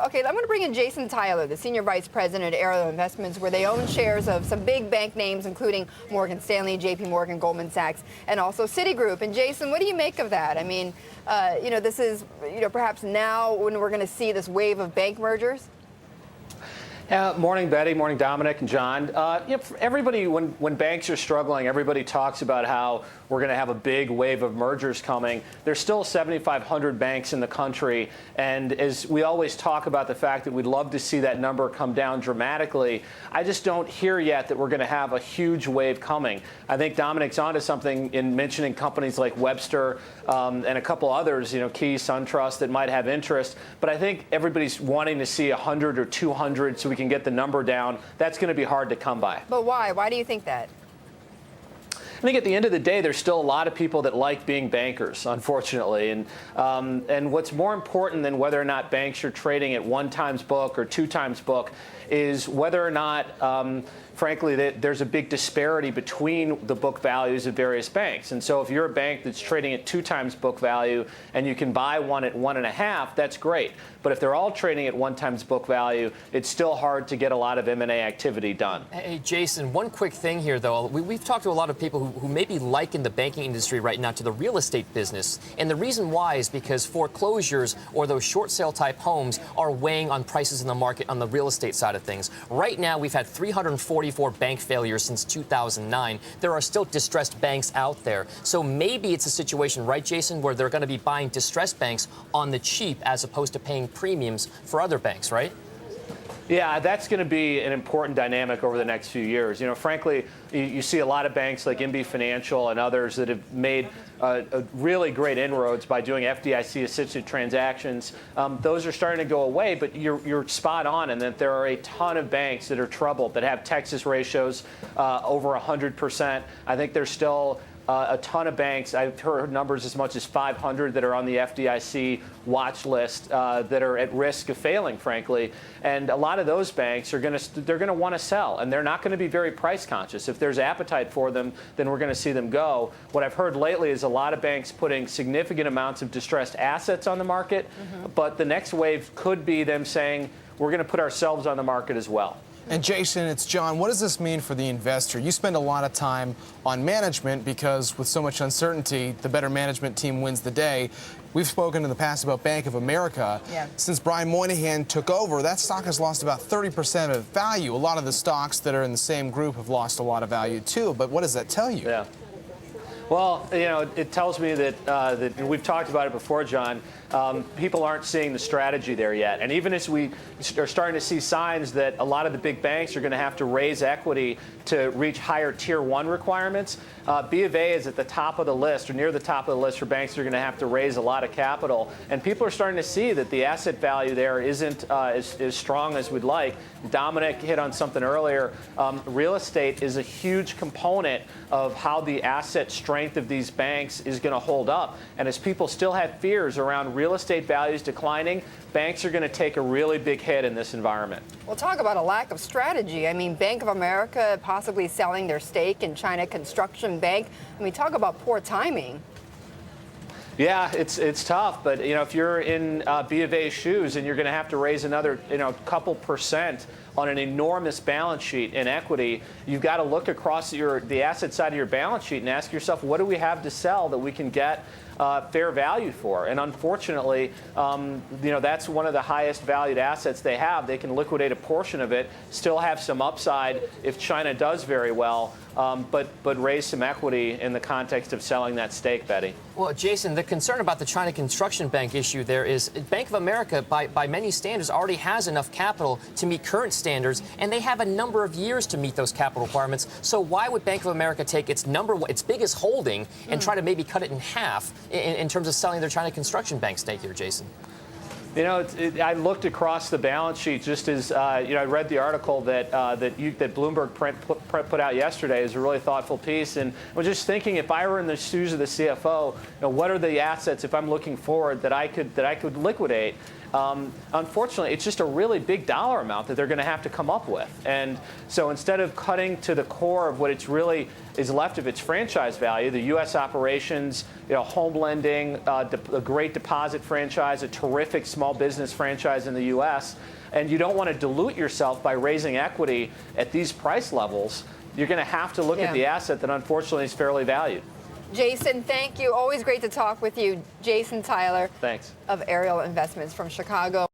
Okay, I'm going to bring in Jason Tyler, the Senior Vice President at Ariel Investments, where they own shares of some big bank names, including Morgan Stanley, JP Morgan, Goldman Sachs, and also Citigroup. And Jason, what do you make of that? I mean, this is, perhaps now when we're going to see this wave of bank mergers? Morning, Betty. Morning, Dominic and John. Everybody, when banks are struggling, everybody talks about how we're going to have a big wave of mergers coming. There's still 7,500 banks in the country, and as we always talk about the fact that we'd love to see that number come down dramatically, I just don't hear yet that we're going to have a huge wave coming. I think Dominic's onto something in mentioning companies like Webster and a couple others, Key, SunTrust, that might have interest. But I think everybody's wanting to see 100 or 200 so we can get the number down. That's going to be hard to come by. But why? Why do you think that? I think at the end of the day, there's still a lot of people that like being bankers, unfortunately. And what's more important than whether or not banks are trading at 1 times book or 2 times book is whether or not, frankly, there's a big disparity between the book values of various banks. And so if you're a bank that's trading at 2 times book value and you can buy one at 1.5, that's great. But if they're all trading at 1 times book value, it's still hard to get a lot of M&A activity done. Hey, Jason, one quick thing here, though. We've talked to a lot of people who maybe liken the banking industry right now to the real estate business. And the reason why is because foreclosures or those short sale type homes are weighing on prices in the market on the real estate side of things. Right now, we've had 344 bank failures since 2009. There are still distressed banks out there. So maybe it's a situation, right, Jason, where they're going to be buying distressed banks on the cheap as opposed to paying premiums for other banks, right? Yeah, that's going to be an important dynamic over the next few years. Frankly, you see a lot of banks like MB Financial and others that have made a really great inroads by doing FDIC-assisted transactions. Those are starting to go away, but you're spot on in that there are a ton of banks that are troubled, that have Texas ratios over 100%. I think there's still a ton of banks. I've heard numbers as much as 500 that are on the FDIC watch list that are at risk of failing, frankly. And a lot of those banks are going to want to sell, and they're not going to be very price conscious. If there's appetite for them, then we're going to see them go. What I've heard lately is a lot of banks putting significant amounts of distressed assets on the market, but the next wave could be them saying, we're going to put ourselves on the market as well. And Jason, it's John. What does this mean for the investor? You spend a lot of time on management because with so much uncertainty, the better management team wins the day. We've spoken in the past about Bank of America. Yeah. Since Brian Moynihan took over, that stock has lost about 30% of value. A lot of the stocks that are in the same group have lost a lot of value too. But what does that tell you? Yeah. Well, it tells me that we've talked about it before, John. People aren't seeing the strategy there yet. And even as we are starting to see signs that a lot of the big banks are going to have to raise equity to reach higher Tier 1 requirements, B of A is at the top of the list, or near the top of the list, for banks that are going to have to raise a lot of capital. And people are starting to see that the asset value there isn't as strong as we'd like. Dominic hit on something earlier. Real estate is a huge component of how the asset strength of these banks is going to hold up. And as people still have fears around real estate values declining, banks are going to take a really big hit in this environment. Well, talk about a lack of strategy. I mean, Bank of America possibly selling their stake in China Construction Bank. I mean, talk about poor timing. Yeah, it's tough, but if you're in B of A's shoes and you're going to have to raise another couple percent on an enormous balance sheet in equity, you've got to look across the asset side of your balance sheet and ask yourself, what do we have to sell that we can get fair value for? And unfortunately, that's one of the highest valued assets they have. They can liquidate a portion of it, still have some upside if China does very well, but raise some equity in the context of selling that stake, Betty. Well, Jason, the concern about the China Construction Bank issue there is Bank of America, by many standards, already has enough capital to meet current standards, and they have a number of years to meet those capital requirements. So why would Bank of America take its biggest holding and try to maybe cut it in half in terms of selling their China Construction Bank stake here, Jason? I looked across the balance sheet just as I read the article that Bloomberg put out yesterday. Is a really thoughtful piece, and I was just thinking, if I were in the shoes of the CFO, what are the assets, if I'm looking forward, that I could liquidate? unfortunately, it's just a really big dollar amount that they're going to have to come up with. And so instead of cutting to the core of what it's really is left of its franchise value, the U.S. operations, home lending, a great deposit franchise, a terrific small business franchise in the U.S., and you don't want to dilute yourself by raising equity at these price levels, you're going to have to look at the asset that unfortunately is fairly valued. Jason, thank you. Always great to talk with you. Jason Tyler. Thanks. Of Ariel Investments from Chicago.